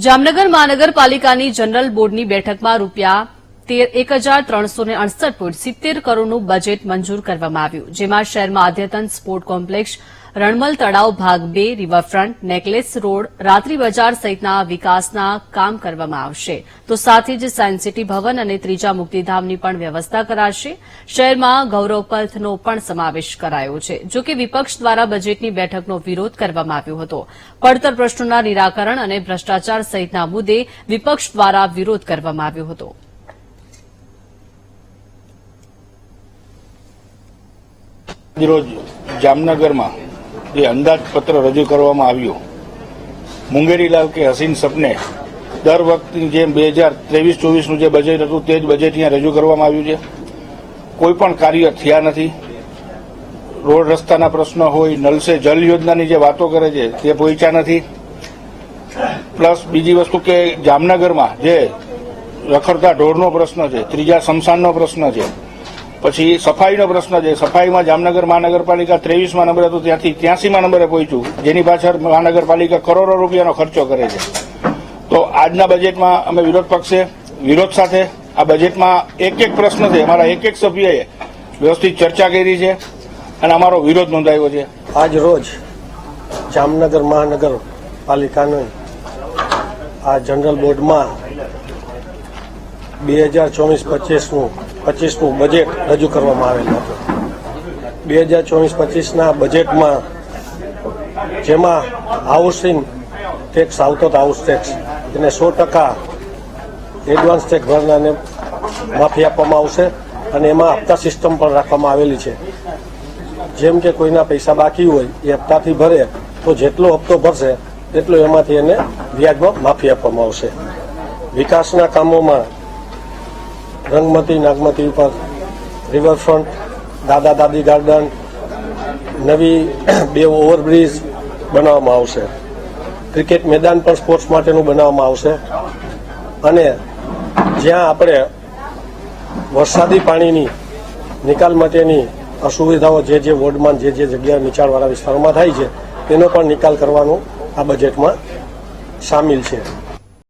જામનગર મહાનગરપાલિકાની જનરલ બોર્ડની બેઠકમાં ₹1,368.70 કરોડનું બજેટ મંજૂર કરવામાં આવ્યું, જેમાં શહેરમાં અદ્યતન સ્પોર્ટ કોમ્પ્લેક્સ, રણમલ તળાવ ભાગ 2, રિવરફ્રન્ટ, નેકલેસ રોડ, રાત્રિ બજાર સહિતના વિકાસના કામ કરવામાં આવશે. તો સાથે જ સાયન્સ સિટી ભવન અને ત્રીજા મુક્તિધામની પણ વ્યવસ્થા કરાશે. શહેરમાં ગૌરવ પથનો પણ સમાવેશ કરાયો છે. જો કે વિપક્ષ દ્વારા બજેટની બેઠકનો વિરોધ કરવામાં આવ્યો હતો. પડતર પ્રશ્નોના નિરાકરણ અને ભ્રષ્ટાચાર સહિતના મુદ્દે વિપક્ષ દ્વારા વિરોધ કરવામાં આવ્યો હતો. રોજ જામનગરમાં જે અંદાજપત્ર રજૂ કરવામાં આવ્યું, મુંગેરીલાલ કે હસીન સપને દર વખતની જેમ 2023-24નું જે બજેટ હતું તે જ બજેટ અહીંયા રજૂ કરવામાં આવ્યું છે. કોઈ પણ કાર્ય થયા નથી. રોડ રસ્તાના પ્રશ્નો હોય, નલ સે જલ યોજનાની જે વાતો કરે છે તે પહોંચ્યા નથી. પ્લસ બીજી વસ્તુ કે જામનગરમાં જે રખડતા ઢોરનો પ્રશ્ન છે, ત્રીજા સ્મશાનનો પ્રશ્ન છે, પછી સફાઈનો પ્રશ્ન છે. સફાઈમાં જામનગર મહાનગરપાલિકા 23મા નંબરે હતું, ત્યાંથી 83મા નંબરે પહોંચ્યું, જેની પાછળ મહાનગરપાલિકા કરોડો રૂપિયાનો ખર્ચો કરે છે. તો આજના બજેટમાં અમે વિરોધ સાથે આ બજેટમાં એક પ્રશ્ન છે, અમારા એક સભ્યએ વ્યવસ્થિત ચર્ચા કરી છે અને અમારો વિરોધ નોંધાયો છે. આજ રોજ જામનગર મહાનગરપાલિકાનું આ જનરલ બોર્ડમાં 2024-25નું બજેટ રજૂ કરવામાં આવેલ હતું. 2024-25ના બજેટમાં જેમાં હાઉસિંગ ટેક્સ આવતો હતો, હાઉસ ટેક્સ, એને 100% એડવાન્સ ટેક્સ ભરનારને માફી આપવામાં આવશે અને એમાં હપ્તા સિસ્ટમ પણ રાખવામાં આવેલી છે. જેમ કે કોઈના પૈસા બાકી હોય એ હપ્તાથી ભરે તો જેટલો હપ્તો ભરશે તેટલો એમાંથી એને વ્યાજમાં માફી આપવામાં આવશે. વિકાસના કામોમાં રંગમતી નાગમતી ઉપર રિવરફ્રન્ટ, દાદા દાદી ગાર્ડન, નવી 2 ઓવરબ્રિજ બનાવવામાં આવશે. ક્રિકેટ મેદાન પણ સ્પોર્ટ્સ માટેનું બનાવવામાં આવશે. અને જ્યાં આપણે વરસાદી પાણીની નિકાલ માટેની અસુવિધાઓ જે વોર્ડમાં જે જગ્યાએ નીચાણવાળા વિસ્તારોમાં થાય છે તેનો પણ નિકાલ કરવાનું આ બજેટમાં સામેલ છે.